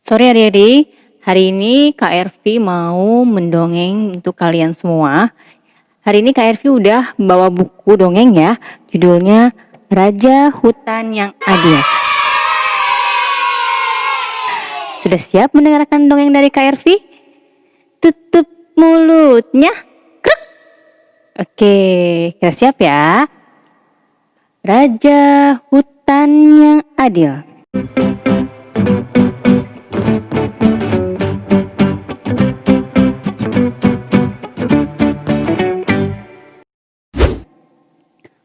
Sore adik-adik, hari ini Kak Ervi mau mendongeng untuk kalian semua. Hari ini Kak Ervi udah bawa buku dongeng ya, judulnya Raja Hutan yang Adil. Sudah siap mendengarkan dongeng dari Kak Ervi? Tutup mulutnya, krek. Oke, kita siap ya. Raja Hutan yang Adil.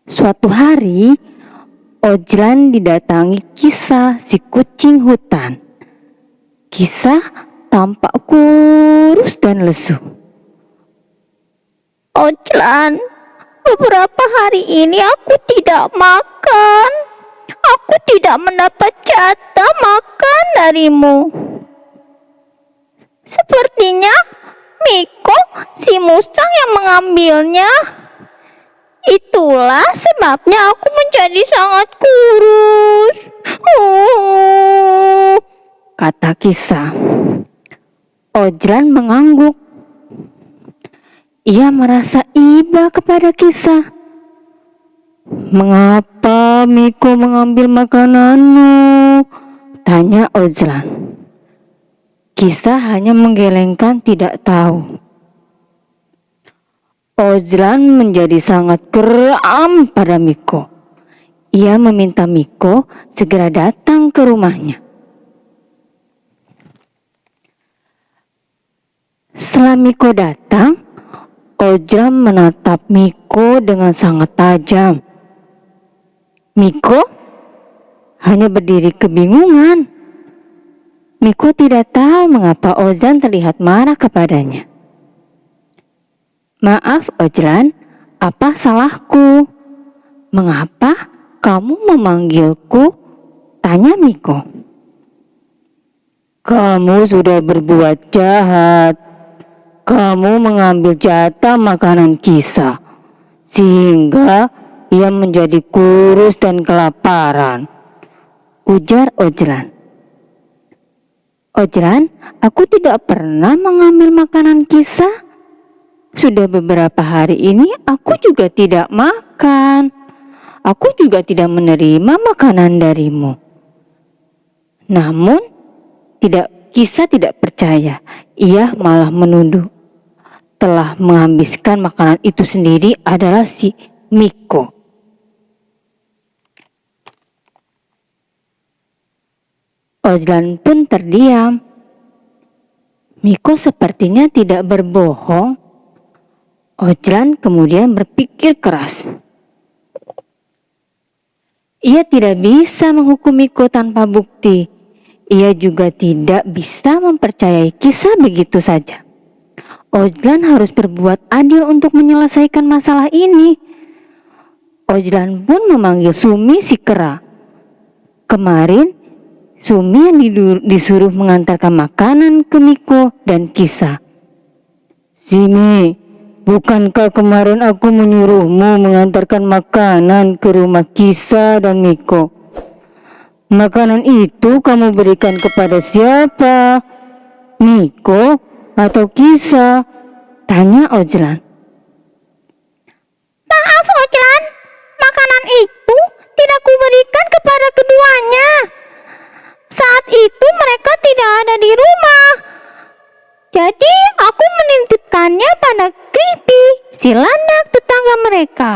Suatu hari, Ojlan didatangi Kisah si kucing hutan. Kisah tampak kurus dan lesu. Ojlan, beberapa hari ini aku tidak makan. Aku tidak mendapat jatah makan darimu. Sepertinya Miko si musang yang mengambilnya. Itulah sebabnya aku menjadi sangat kurus. Kata Kisah. Ojlan mengangguk. Ia merasa iba kepada Kisah. Mengapa Miko mengambil makananmu? Tanya Ojlan. Kisah hanya menggelengkan tidak tahu. Ojlan menjadi sangat geram pada Miko. Ia meminta Miko segera datang ke rumahnya. Setelah Miko datang, Ojlan menatap Miko dengan sangat tajam. Miko hanya berdiri kebingungan. Miko tidak tahu mengapa Ojlan terlihat marah kepadanya. Maaf Ojlan, apa salahku? Mengapa kamu memanggilku? Tanya Miko. Kamu sudah berbuat jahat. Kamu mengambil jatah makanan Kisah, sehingga ia menjadi kurus dan kelaparan. Ujar Ojlan. Ojlan, aku tidak pernah mengambil makanan Kisah. Sudah beberapa hari ini aku juga tidak makan. Aku juga tidak menerima makanan darimu. Namun, Kisah tidak percaya. Ia malah menuduh telah menghabiskan makanan itu sendiri adalah si Miko. Ojlan pun terdiam. Miko sepertinya tidak berbohong. Ojlan kemudian berpikir keras. Ia tidak bisa menghukum Miko tanpa bukti. Ia juga tidak bisa mempercayai Kisah begitu saja. Ojlan harus berbuat adil untuk menyelesaikan masalah ini. Ojlan pun memanggil Sumi si kera. Kemarin, Sumi yang disuruh mengantarkan makanan ke Miko dan Kisah. Sini. Bukankah kemarin aku menyuruhmu mengantarkan makanan ke rumah Kisah dan Miko? Makanan itu kamu berikan kepada siapa? Miko atau Kisah? Tanya Ojlan. Maaf Ojlan, makanan itu tidak kuberikan kepada keduanya. Saat itu mereka tidak ada di rumah. Jadi aku menitipkannya pada Kripi, si landak tetangga mereka.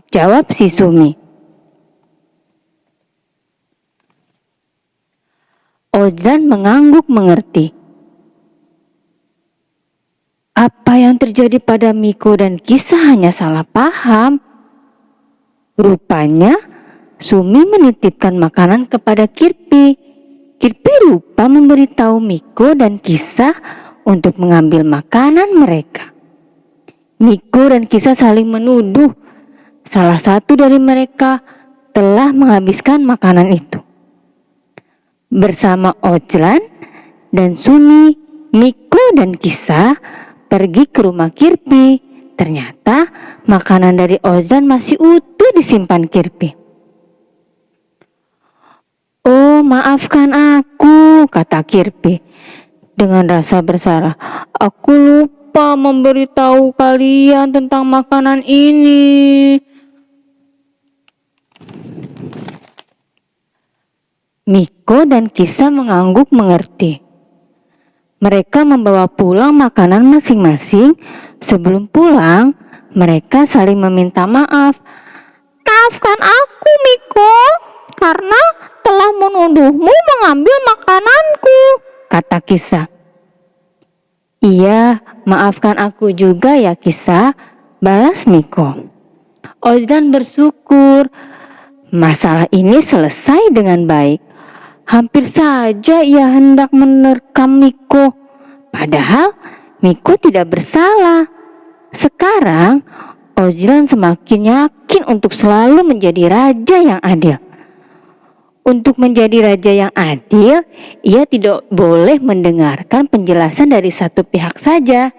Jawab si Sumi. Ojlan mengangguk mengerti. Apa yang terjadi pada Miko dan Kisah hanya salah paham. Rupanya Sumi menitipkan makanan kepada Kirpi. Kirpi lupa memberitahu Miko dan Kisah untuk mengambil makanan mereka. Miko dan Kisah saling menuduh salah satu dari mereka telah menghabiskan makanan itu. Bersama Ojlan dan Sumi, Miko dan Kisah pergi ke rumah Kirpi. Ternyata makanan dari Ojlan masih utuh disimpan Kirpi. Oh, maafkan aku, kata Kirby dengan rasa bersalah. Aku lupa memberitahu kalian tentang makanan ini. Miko dan Kisa mengangguk mengerti. Mereka membawa pulang makanan masing-masing. Sebelum pulang, mereka saling meminta maaf. Maafkan aku, Miko, karena telah menuduhmu mengambil makananku, kata Kisa. Iya, maafkan aku juga ya, Kisa, balas Miko. Ozdan bersyukur masalah ini selesai dengan baik. Hampir saja ia hendak menerkam Miko, padahal Miko tidak bersalah. Sekarang Ozdan semakin yakin untuk selalu menjadi raja yang adil. Untuk menjadi raja yang adil, ia tidak boleh mendengarkan penjelasan dari satu pihak saja.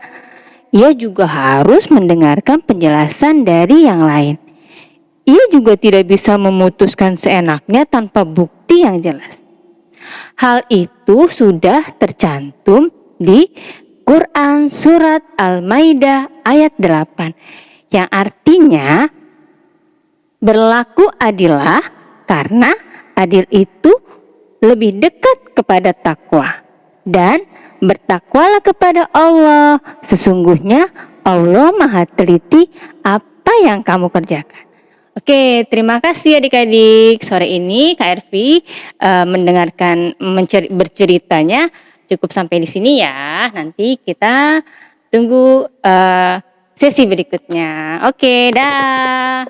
Ia juga harus mendengarkan penjelasan dari yang lain. Ia juga tidak bisa memutuskan seenaknya tanpa bukti yang jelas. Hal itu sudah tercantum di Quran Surat Al-Maidah ayat 8, yang artinya berlaku adillah karena adil itu lebih dekat kepada takwa, dan bertakwalah kepada Allah, sesungguhnya Allah Maha Teliti apa yang kamu kerjakan. Oke, terima kasih adik-adik. Sore ini Kak Ervi mendengarkan berceritanya cukup sampai di sini ya. Nanti kita tunggu sesi berikutnya. Oke, dah.